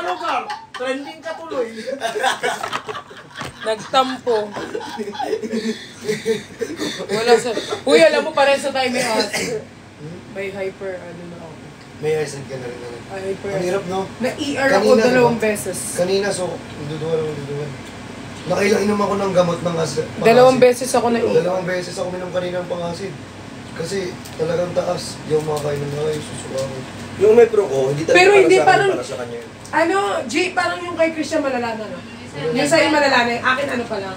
lugar. Trending ka tuloy. Nagtampo. Wala sa... Uy, alam mo, pareho tayo may may hyper, ano na ako. May acid ka na rin. Hyper. Ang hirap, no? Na-ER ako 2 beses. Kanina, so, duduwa. Nakailang inom ako ng gamot ng acid. 2 beses ako na-ER. 2 beses ako minom kanina ng pang-acid. Kasi talagang taas. Yung mga kainan na kayo, susuka ko. Yung metro ko, hindi talaga pero para hindi sa akin, parang, para sa kanya. ano, G, parang yung kay Christian malala na, no? Yung sa'yo malala na, akin ano pa lang.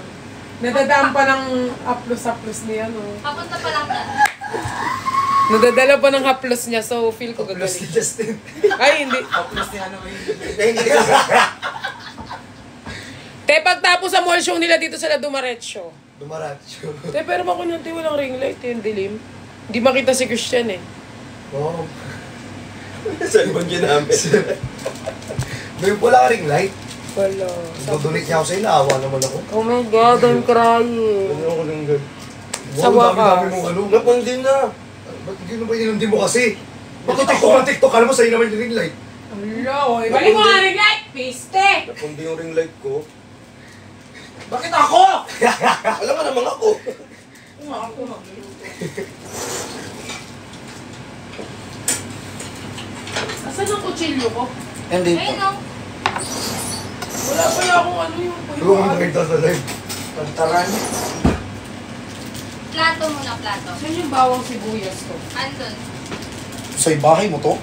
Nadadaan pa ng haplos niya, no? Papunta pa lang na. Nadadala pa ng haplos niya, so feel ko gagaling. Haplos ni Justin. Ay, hindi. Haplos ni ano yun. Te, pagtapos sa mall show nila dito sila Dumaretso. Dumaratso. Te, pero makunyante walang ring light, yung dilim. Hindi makita si Christian eh. Oo. Saan mo ginamit? May wala ka ring light. Wala. Dudunit niya ako sa ilawa naman ako. Oh my God, I'm crying. Ano ako lang gan? Sa wakas. Dami mong ano. Napundin na. Ba't gano'n ba yun? Hindi mo kasi. Bakit TikTok ang TikTok? Alam mo sa'yo naman yung ring light. Wala, oy. Balik mo nga ring light, piste! Napundin yung ring light ko. Bakit ako? Alam mo naman ako. Ako magluluto. Asan ang kutsilyo ko? Hindi. Ayun no. Wala pala akong ano yung Huwag mo makita sa live. Pantaran. Plato muna, plato. Saan yung bawang sibuyas ko? Andun. Sa bahay mo to?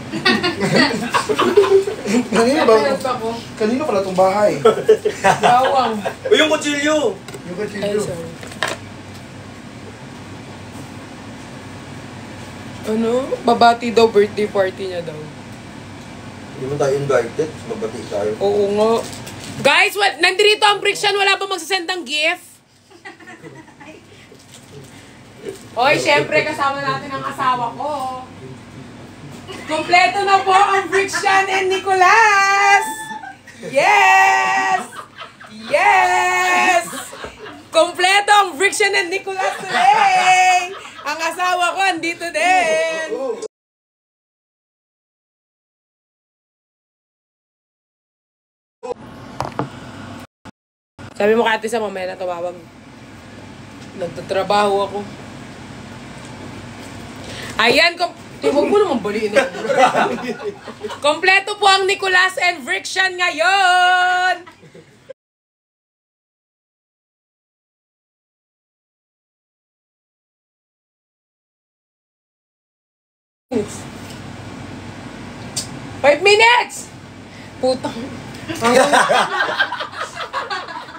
Kanina ba? Napinag pa ko. Kanina pala itong bahay. Bawang. O yung kutsilyo! Yung Ay, kutsilyo. sorry. Ano? Babati daw, birthday party niya daw. Hindi mo tayo invited, mabati tayo. Oo nga. Guys, nandito ang friction, wala ba magsasend ng gift? Hoy, syempre kasama natin ang asawa ko. Kompleto na po ang friction and Nicolas! Yes! Yes! Kompleto ang friction and Nicolas today! Ang asawa ko andito din! Sabi mo kati sa mamaya na tumawag. Nagtatrabaho ako. Ayan, huwag mo naman baliin ako. Kompleto po ang Nicolas and Friction ngayon! Five minutes! Putang.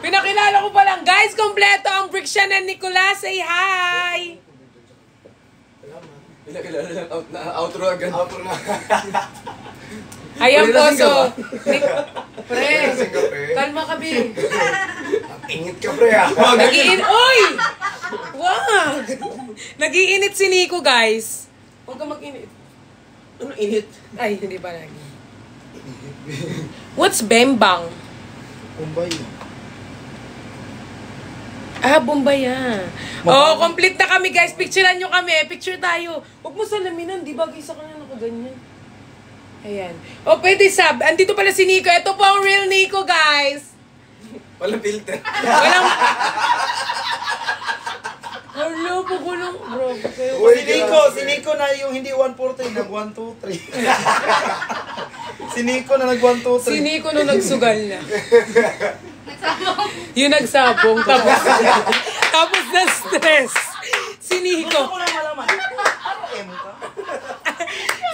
Pinakilala ko pa lang. Guys, kompleto ang Friction and Nicolas. Say hi! Pinakilala na outro agad. Outro na. Ayan po, Lasing ka so... ba? Pre, Lasing ka, pre. kalma ka, Bin. Ingit ka, pre, ah. Nag-iinit. Uy! Wag! Nag-iinit si Nico, guys. Huwag ka mag-init. Ano init? Ay, hindi pa lagi. What's Bembang? Bombay. Ah, Bombaya. Oh, complete na kami, guys. Picturean nyo kami. Picture tayo. Huwag mo salaminan. Di bagay sa kanya nakaganyan. Ayan. Oh, pwede sab. Andito pala si Nico. Ito po ang real Nico, guys. Walang filter. Walang... Hello, pagulong. Bro, kayo. Si Nico na yung hindi 143, nag 123. Si Nico na nag 123. Si Nico nung nagsugal na. Nagsabong. Yung nagsabong. Tapos na stress. Si Nico. Gusto ko lang malaman. Ano M ka?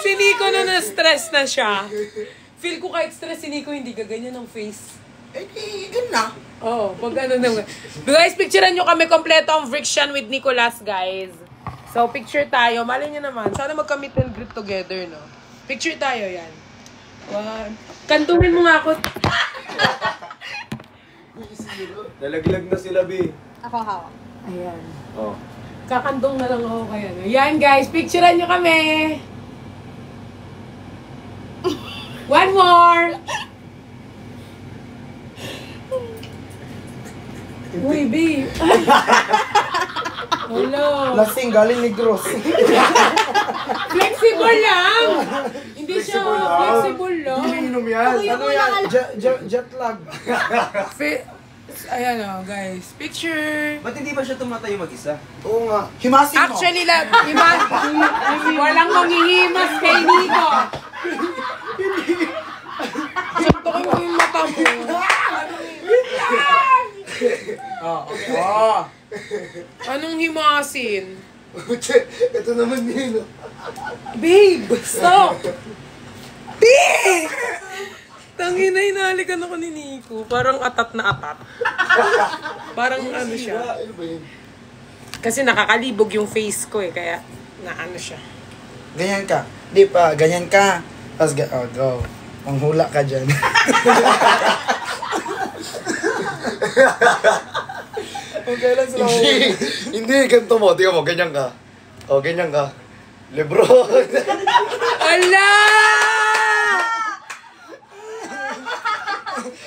Si Nico nung na-stress na siya. Feel ko kahit stress si Nico, hindi gaganyan ng face. Eh, ganun na. Oo, pag ano naman. Guys, picturean nyo kami kompleto ang Friction with Nicolas, guys. So, picture tayo. Malay nyo naman. Sana magka-meet and greet together, no? Picture tayo, yan. One. Kantumin mo nga ako. Nalaglag na sila, B. Ako hawak. Ayan. Oh. Kakandong na lang ako kaya. No? Yan, guys. Picturean nyo kami. One more. Uy, B. Hello. Lasing, galing Negros. Flexible lang. Hindi siya flexible lang. Umiinom yan. Ano yan? Jet lag. Ayan o, guys. Picture. Ba't hindi ba siya tumatayo mag-isa? Oo nga. Himasin mo. Actually, walang manghihimas kay Nico. Suntokin mo yung mata mo. Oh. Anong himasin? Ito naman yun. Babe, stop! Babe! Tangina, hinalikan ako ni Nico. Parang atat na atat. Parang ano siya. Ano ba yun? Kasi nakakalibog yung face ko eh, kaya naano siya. Ganyan ka. Di pa, ganyan ka. Tapos, go. Manghula ka dyan. Okay lang sila. Hindi, ganito mo. Tingnan mo, ganyan ka. O, ganyan ka. Lebron. Ala!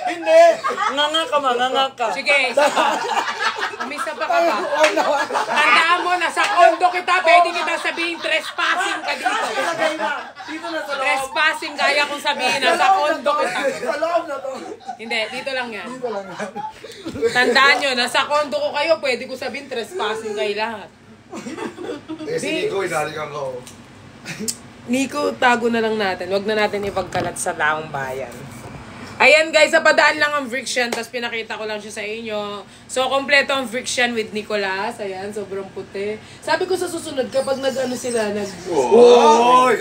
Hindi. Nganga ka. Sige, isa pa. Umisa pa ka ba? Tandaan mo, nasa kondo kita, pwede kita sabihin trespassing ka dito. Dito na sa loob. Trespassing, kaya kong sabihin, nasa kondo kita. Sa loob na to. Hindi, dito lang yan. Dito lang yan. Tandaan nyo, nasa kondo ko kayo, pwede ko sabihin trespassing kayo lahat. Eh, si Nico, inalikan ko. Nico, tago na lang natin. Huwag na natin ipagkalat sa taong bayan. Ayan guys, napadaan lang ang friction, tapos pinakita ko lang siya sa inyo. So, kompleto ang friction with Nicolas. Ayan, sobrang puti. Sabi ko sa susunod, kapag nag-ano sila, Oy!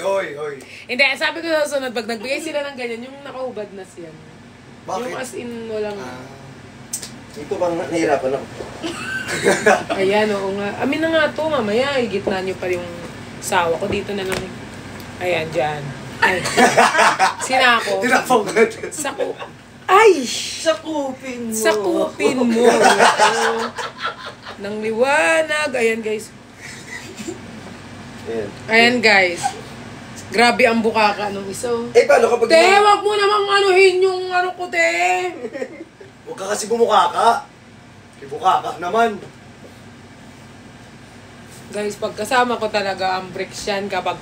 Hindi, sabi ko sa susunod, pag nagbigay sila ng ganyan, yung nakaubad na siya. Bakit? Yung as in, walang... Ito bang nahirapan ako? Ayan, oo nga. Amin na nga to, mamaya, igitna nyo pa yung sawa ko. Dito na lang. Ayan, dyan. Ay. Sinako. Tinapang ka dyan. Sako. Ay! Sakupin mo. Sakupin mo. Nang liwanag. Ayan, guys. Ayan. Ayan, guys. Grabe ang bukaka nung iso. Paano kapag... Te, wag mo namang anuhin yung ano ko, te. Huwag ka kasi bumukha ka. Ibukha ka naman. Guys, pagkasama ko talaga ang bricks yan kapag,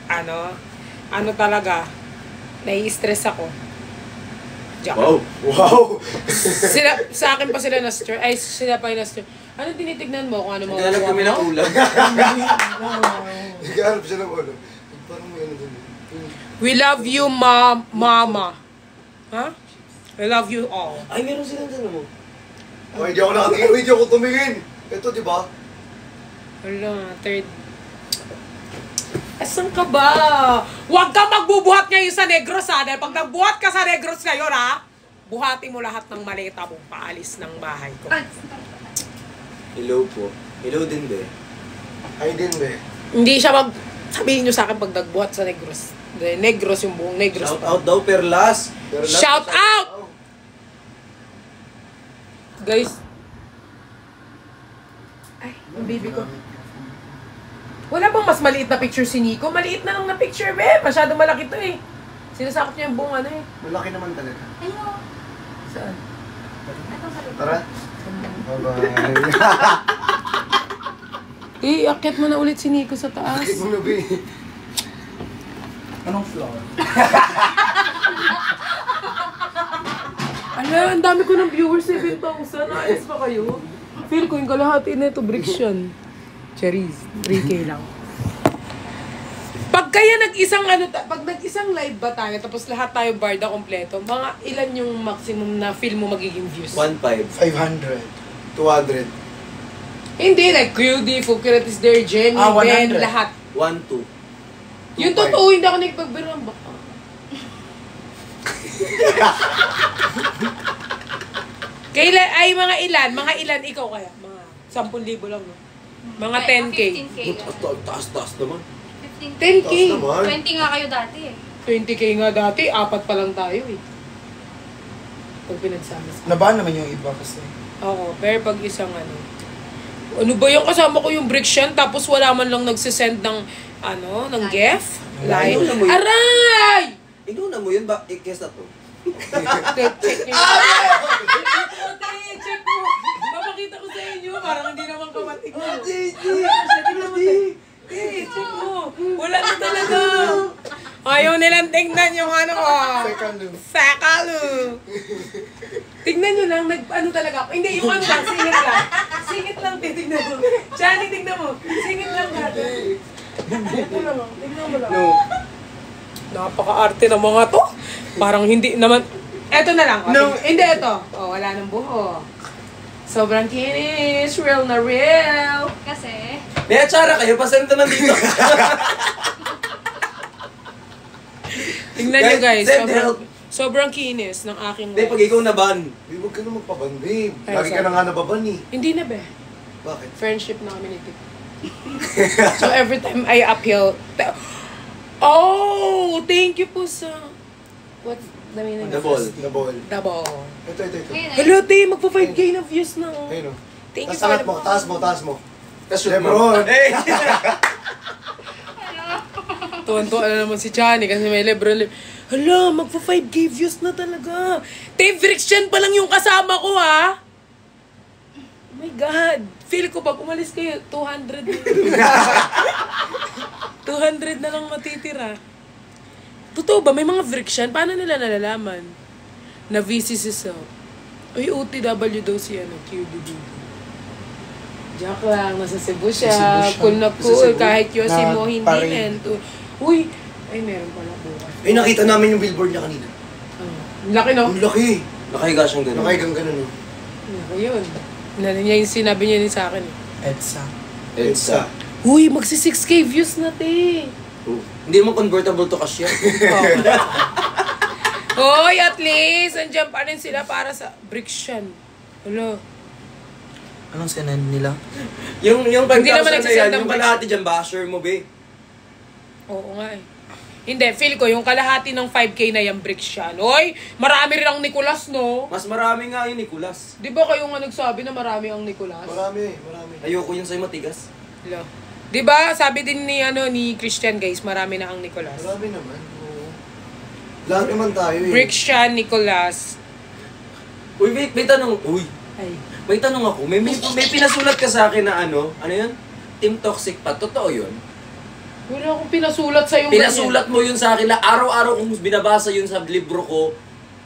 ano talaga, nai-stress ako. Diyan. Wow! Sa akin pa sila na-stress. Ay, sila pa yung na-stress. Ano tinitignan mo kung ano Naghanap kami ng ulam. Naghanap siya ng ulo. Parang may ano dun. We love you, mama. Ha? I love you all. Ay, meron silang dyan mo. Ay, hindi ako nakatingin. Hindi ako tumingin. Ito, di ba? Wala, third. Asan ka ba? Huwag ka magbubuhat ngayon sa Negros, ha? Dahil pag nagbuhat ka sa Negros ngayon, ha? Buhati mo lahat ng maleta mo paalis ng bahay ko. Hello po. Hello din, be. Ay, din, be. Hindi siya sabihin nyo sa akin pag nagbuhat sa Negros. Negros yung buong Negros. Shout out daw, Perlas. Shout out! Guys. Ay, ang baby ko. Wala bang mas maliit na picture si Nico? Maliit na lang na picture, be. Masyado malaki to eh. Sinasakot niya yung buong ano eh. Malaki naman talaga. Ayun. Saan? Tara. Bye-bye. Akyat mo na ulit si Nico sa taas. Bakit mo na, be? Anong flower? Ala, ang dami ko ng viewers, 7,000. Ayos pa kayo? Feel ko yung kalahati na ito, bricks yan. Cherries, 3K lang. Pag kaya pag nag-isang live ba tayo, tapos lahat tayo barda kompleto, mga ilan yung maximum na feel mo magiging views? 1.5. 500. 200. Hindi, like QD, Fukirat is there, Jenny, 100. Ben, lahat. 1.2. Yung 2.5. totoo, hindi ako nagpagbirang baka. Mga ilan, ikaw kaya? Mga 10,000 lang, no? Mga 10K. 15K. Taas naman. 15K. 10K. Taas naman. 20 nga kayo dati eh. 20K nga dati, 4 pa lang tayo eh. Pag pinagsama. Nabahan naman yung iba kasi. Oo, pero pag isang ano ba yung kasama ko yung bricks yan, tapos wala man lang nagsisend ng, ng gift? Live. Ano mo yun? Aray! Inuna mo yun ba? Ikes na to. Check nyo. Check mo. Mapakita ko sa inyo, parang hindi naman kamatig na. Check mo. Wala na talaga. Ayaw nilang tingnan yung ano ko. Sakalu. Tignan nyo lang, ano talaga. Hindi, yung ano lang, singit lang. Singit lang, tignan mo. Johnny, tignan mo. Singit lang natin. Tignan mo lang. No. Napaka-arte ng mga to. Parang hindi naman. Eto na lang. No. Hindi, eto. Oh, wala nang buho. Sobrang kinis. Real na real. Kasi, May atsara kayo, pasend naman dito. Tingnan nyo guys. Send help. Sobrang kinis ng aking Hindi, pag ikaw naban. Babe, huwag ka na magpaban, babe. Ay, Lagi ka sorry. na nga nababan eh. Hindi na be. Bakit? Friendship na kami ni Tito. So every time I uphill. Oh! Thank you po sa... What's the meaning The of ball. this? The ball. The ball. Ito. ngayon Hello, Tay! Magpa-5K na views na. Ayun o. Thank you Taas for angat mo, taas mo. Kashoot Lebron. Hey! Tuwan-tuwa na naman si Chani kasi may Lebron. Hala, magpa-5K views na talaga. Tay, friction pa lang yung kasama ko, ha? Oh my God. Feel ko pag umalis kayo, 200 na. 200 na lang matitira. Totoo ba? May mga friction? Paano nila nalalaman? Na VCC sa... Uy, OTW daw si QDD. Joke lang, nasa Cebu siya. Sa Cebu siya. Cool na Nasa cool. Cebu. Kahit yosi mo, Na hindi parade. nento. Uy, ay meron pala bukas. Eh, nakita namin yung billboard niya kanina. Laki no? Ang laki. Nakahiga siyang gano'n. Nakaigang ganun eh. Laki yun. Niya yung sinabi niya sa akin. EDSA. EDSA. Uy, magsi 6K views na, te. Oh. Hindi mo convertible to cash yan. Hoy, at least, andyan pa rin sila para sa Brixian. Hello. Anong sinend nila? yung Hindi naman 5,000 na nagsasend yan, ng yung kalahati dyan, basher mo, be. Oo nga eh. Hindi, feel ko yung kalahati ng 5K na yung Brixian. Hoy, marami rin ang Nicolas, no? Mas marami nga yun, Nicolas. Di ba kayo nga nagsabi na marami ang Nicolas? Marami. Ayoko yun sa'yo matigas. Hello. Di ba, sabi din ni Christian, guys, marami na ang Nicolas. Marami naman. Oo. Lahat naman tayo eh. Brixian, Nicolas. Uy, may tanong. Uy, Ay. may tanong ako. May pinasulat ka sa akin na ano yun? Team Toxic pa. Totoo yun? Wala akong pinasulat sa'yo. Pinasulat mo yun sa akin na araw-araw kong binabasa yun sa libro ko.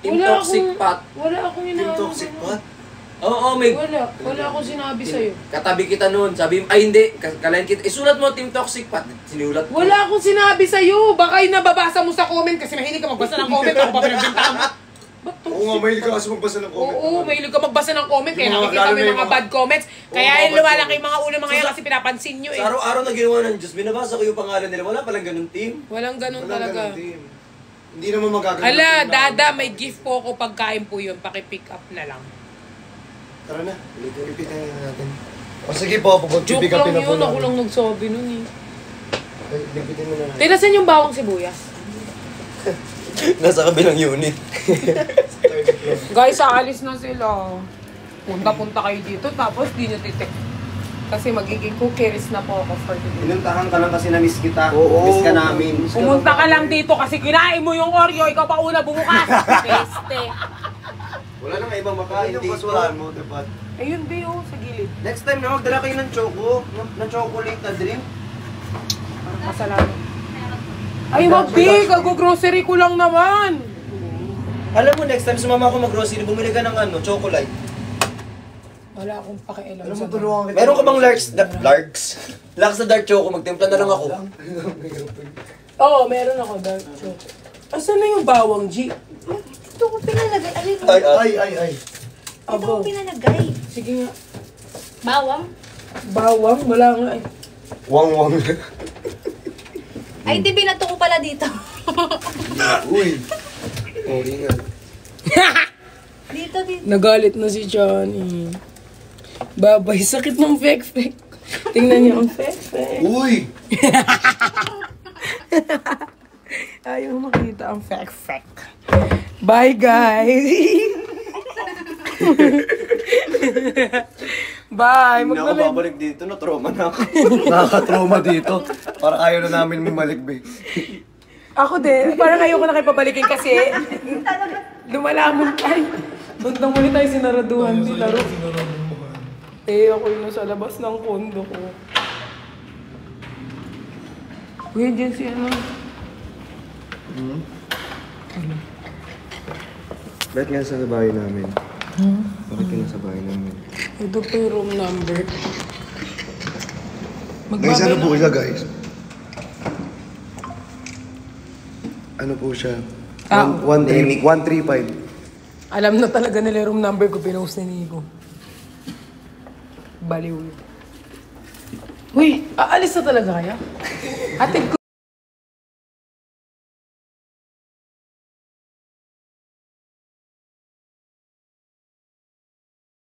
Team Toxic Pat. Wala akong Team inaano. Toxic Pat. Oo, may... Wala akong sinabi sa'yo. Katabi kita noon. Sabi, ay hindi, kalahin kita. Isulat mo Team Toxic Pat. Sinulat ko. Wala akong sinabi sa'yo. Baka yung nababasa mo sa comment kasi mahilig ka magbasa ng comment. Ako pa pinagbintahan mo. Ba't to? Oo nga, mahilig ka kasi magbasa ng comment. Oo, mahilig ka magbasa ng comment. Kaya Yung mga- nakikita mo lalo na yung yung mga mga- bad comments. Kaya mga yung bad lumalaki comments. yung mga ulo mga yan kasi pinapansin nyo eh. Sa araw-araw na ginawa ng Diyos, binabasa ko yung pangalan nila. Wala palang ganun team. Walang ganun Wala talaga. ganun, team. Hindi naman magaganda. Ala, team na- Dada, may gift po ako pagkain po yun. Paki-pick up na lang. Tara na, repeat na natin. O sige po, Joke pag-pick upin lang na po yun. Ako namin. lang nagsabi nun eh. Ay, repeatin mo na natin. Tinasan yung bawang sibuyas. Nasa kabilang unit. Guys, aalis na sila. Punta-punta kayo dito, tapos di nyo titik. Kasi magiging cookeries na po ako for today. Pinuntahan ka lang kasi na-miss kita. Oo. Miss ka namin. Pumunta ka lang dito kasi kinain mo yung Oreo, ikaw pa una bumukas. Peste. Wala nang ibang Ay, makain yung dito. basurahan mo, diba? Ayun, di oh, sa gilid. Next time na magdala kayo ng choco. Ng chocolate na drink. Parang kasalanan. Ay, mag-big! Go-grocery ko lang naman. Alam mo, next time sumama ako mag-grocery, bumili ka ng chocolate. Wala akong pakialam Alam sa mo, tulungan kita. Meron ka bang Larks? Larks na dark choco, magtimpla na lang ako. Oo, meron ako dark chocolate. Asan na yung bawang, G? Ito ko pinalagay. Alin mo? Ay. Ito ko pinalagay. Sige nga. Bawang? Bawang? Wala nga eh. Wang. Ay, di binato ko pala dito. Uy. Oh, ingat. Dito. Nagalit na si Johnny. Babay, sakit ng fek-fek. Tingnan niyo ang fek-fek. Uy! Ayaw makita ang fek-fek. Bye, guys! Bye! Hindi na ako Magdala. babalik dito. Na-trauma na ako. Nakaka-trauma dito. Para ayaw na namin bumalik, be. Ako din. Parang ayoko na kayo pabalikin kasi lumalamon tayo. Buntang muli tayo sinaraduhan di laro. Eh, ako yun nasa labas ng kondo ko. Kuya, dyan si ano. Bakit nga sa bahay namin? Bakit ka nasa bahay namin? Ito po yung room number. Guys, ano po Magbabay siya, guys? Ano po siya? Ah, 135. Alam na talaga nila yung room number ko, pinost ni Nico. Baliw. Uy, aalis na talaga kaya? Hatid ko.